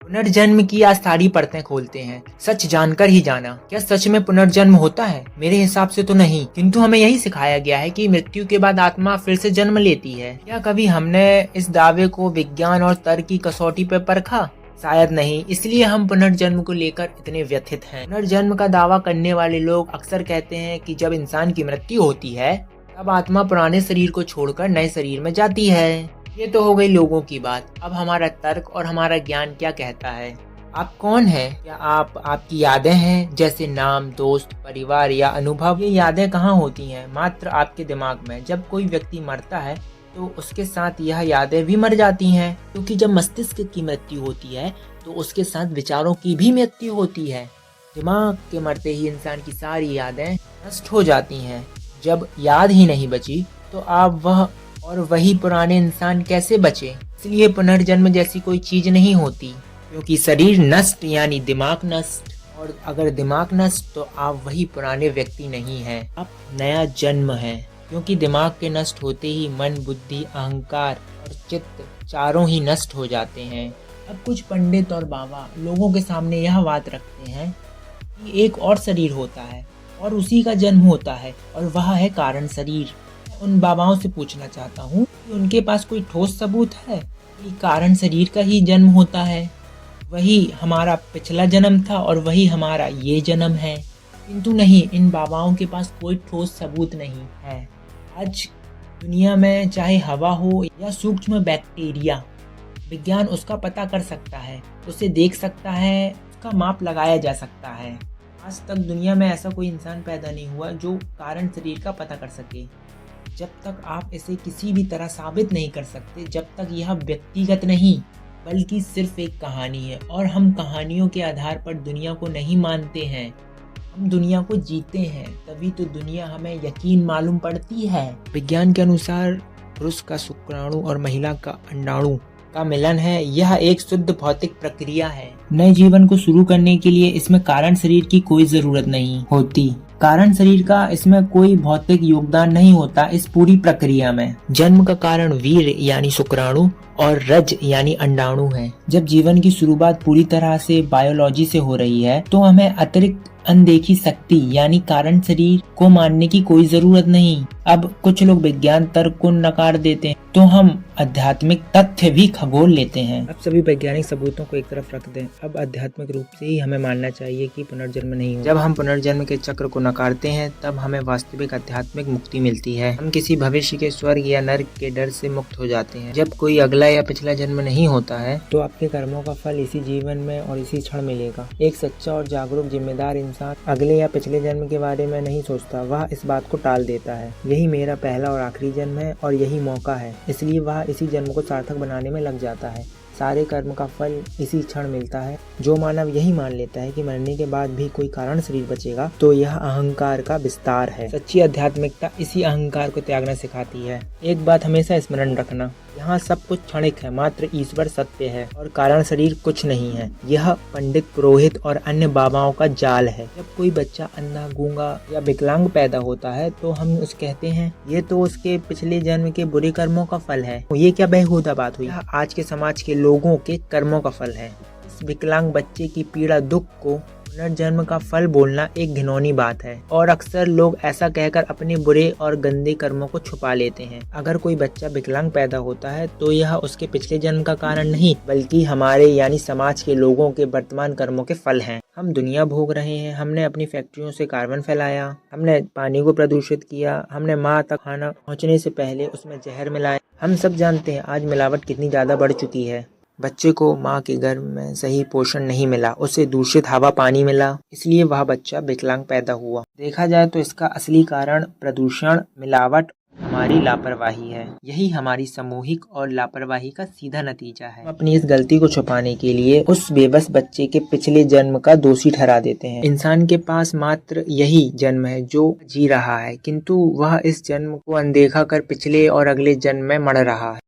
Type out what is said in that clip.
पुनर्जन्म की आज सारी परतें खोलते हैं, सच जानकर ही जाना। क्या सच में पुनर्जन्म होता है? मेरे हिसाब से तो नहीं, किंतु हमें यही सिखाया गया है कि मृत्यु के बाद आत्मा फिर से जन्म लेती है। क्या कभी हमने इस दावे को विज्ञान और तर्क की कसौटी पर परखा? शायद नहीं, इसलिए हम पुनर्जन्म को लेकर इतने व्यथित हैं। पुनर्जन्म का दावा करने वाले लोग अक्सर कहते हैं कि जब इंसान की मृत्यु होती है तब आत्मा पुराने शरीर को छोड़कर नए शरीर में जाती है। ये तो हो गई लोगों की बात। अब हमारा तर्क और हमारा ज्ञान क्या कहता है? आप कौन हैं? क्या आपकी यादें हैं, जैसे नाम, दोस्त, परिवार या अनुभव? ये यादें कहाँ होती हैं? मात्र आपके दिमाग में। जब कोई व्यक्ति मरता है तो उसके साथ यह यादें भी मर जाती हैं, क्योंकि जब मस्तिष्क की मृत्यु होती है तो उसके साथ विचारों की भी मृत्यु होती है। दिमाग के मरते ही इंसान की सारी यादें नष्ट हो जाती हैं। जब याद ही नहीं बची तो आप वही पुराने इंसान कैसे बचे? इसलिए पुनर्जन्म जैसी कोई चीज नहीं होती, क्योंकि शरीर नष्ट यानी दिमाग नष्ट, और अगर दिमाग नष्ट तो आप वही पुराने व्यक्ति नहीं हैं, आप नया जन्म है। क्योंकि दिमाग के नष्ट होते ही मन, बुद्धि, अहंकार और चित्त चारों ही नष्ट हो जाते हैं। अब कुछ पंडित और बाबा लोगों के सामने यह बात रखते हैं कि एक और शरीर होता है और उसी का जन्म होता है और वह है कारण शरीर। उन बाबाओं से पूछना चाहता हूँ कि उनके पास कोई ठोस सबूत है कि कारण शरीर का ही जन्म होता है, वही हमारा पिछला जन्म था और वही हमारा ये जन्म है? किंतु नहीं, इन बाबाओं के पास कोई ठोस सबूत नहीं है। आज दुनिया में चाहे हवा हो या सूक्ष्म बैक्टीरिया, विज्ञान उसका पता कर सकता है, उसे देख सकता है, उसका माप लगाया जा सकता है। आज तक दुनिया में ऐसा कोई इंसान पैदा नहीं हुआ जो कारण शरीर का पता कर सके। जब तक आप इसे किसी भी तरह साबित नहीं कर सकते, जब तक यह व्यक्तिगत नहीं बल्कि सिर्फ एक कहानी है, और हम कहानियों के आधार पर दुनिया को नहीं मानते हैं, हम दुनिया को जीते हैं, तभी तो दुनिया हमें यकीन मालूम पड़ती है। विज्ञान के अनुसार पुरुष का शुक्राणु और महिला का अंडाणु का मिलन है। यह एक शुद्ध भौतिक प्रक्रिया है। नए जीवन को शुरू करने के लिए इसमें कारण शरीर की कोई जरूरत नहीं होती। कारण शरीर का इसमें कोई भौतिक योगदान नहीं होता। इस पूरी प्रक्रिया में जन्म का कारण वीर यानी शुक्राणु और रज यानी अंडाणु है। जब जीवन की शुरुआत पूरी तरह से बायोलॉजी से हो रही है तो हमें अतिरिक्त अनदेखी शक्ति यानी कारण शरीर को मानने की कोई जरूरत नहीं। अब कुछ लोग विज्ञान तर्क को नकार देते हैं तो हम आध्यात्मिक तथ्य भी खगोल लेते हैं। अब सभी वैज्ञानिक सबूतों को एक तरफ रख दें। अब आध्यात्मिक रूप से ही हमें मानना चाहिए कि पुनर्जन्म नहीं हो। जब हम पुनर्जन्म के चक्र को नकारते हैं तब हमें वास्तविक आध्यात्मिक मुक्ति मिलती है। हम किसी भविष्य के स्वर्ग या नर्क के डर से मुक्त हो जाते हैं। जब कोई अगला या पिछला जन्म नहीं होता है तो आपके कर्मों का फल इसी जीवन में और इसी क्षण मिलेगा। एक सच्चा और जागरूक जिम्मेदार इंसान अगले या पिछले जन्म के बारे में नहीं सोचता, वह इस बात को टाल देता है। यही मेरा पहला और आखिरी जन्म है और यही मौका है, इसलिए वह इसी जन्म को सार्थक बनाने में लग जाता है। सारे कर्म का फल इसी क्षण मिलता है। जो मानव यही मान लेता है कि मरने के बाद भी कोई कारण शरीर बचेगा तो यह अहंकार का विस्तार है। सच्ची आध्यात्मिकता इसी अहंकार को त्यागना सिखाती है। एक बात हमेशा स्मरण रखना, यहाँ सब कुछ क्षणिक है, मात्र ईश्वर सत्य है और कारण शरीर कुछ नहीं है। यह पंडित, पुरोहित और अन्य बाबाओं का जाल है। जब कोई बच्चा अंधा, गूंगा या विकलांग पैदा होता है तो हम उस कहते हैं ये तो उसके पिछले जन्म के बुरे कर्मों का फल है। ये क्या बेहुदा बात हुई? यह आज के समाज के लोगों के कर्मों का फल है। इस विकलांग बच्चे की पीड़ा, दुख को पुनर्जन्म का फल बोलना एक घिनौनी बात है और अक्सर लोग ऐसा कहकर अपने बुरे और गंदे कर्मों को छुपा लेते हैं। अगर कोई बच्चा विकलांग पैदा होता है तो यह उसके पिछले जन्म का कारण नहीं बल्कि हमारे यानी समाज के लोगों के वर्तमान कर्मों के फल हैं। हम दुनिया भोग रहे हैं। हमने अपनी फैक्ट्रियों से कार्बन फैलाया, हमने पानी को प्रदूषित किया, हमने माँ तक खाना पहुँचने से पहले उसमें जहर मिलाया। हम सब जानते हैं आज मिलावट कितनी ज्यादा बढ़ चुकी है। बच्चे को माँ के गर्भ में सही पोषण नहीं मिला, उसे दूषित हवा पानी मिला, इसलिए वह बच्चा विकलांग पैदा हुआ। देखा जाए तो इसका असली कारण प्रदूषण, मिलावट, हमारी लापरवाही है। यही हमारी सामूहिक और लापरवाही का सीधा नतीजा है। हम अपनी इस गलती को छुपाने के लिए उस बेबस बच्चे के पिछले जन्म का दोषी ठहरा देते हैं। इंसान के पास मात्र यही जन्म है जो जी रहा है, किंतु वह इस जन्म को अनदेखा कर पिछले और अगले जन्म में मर रहा है।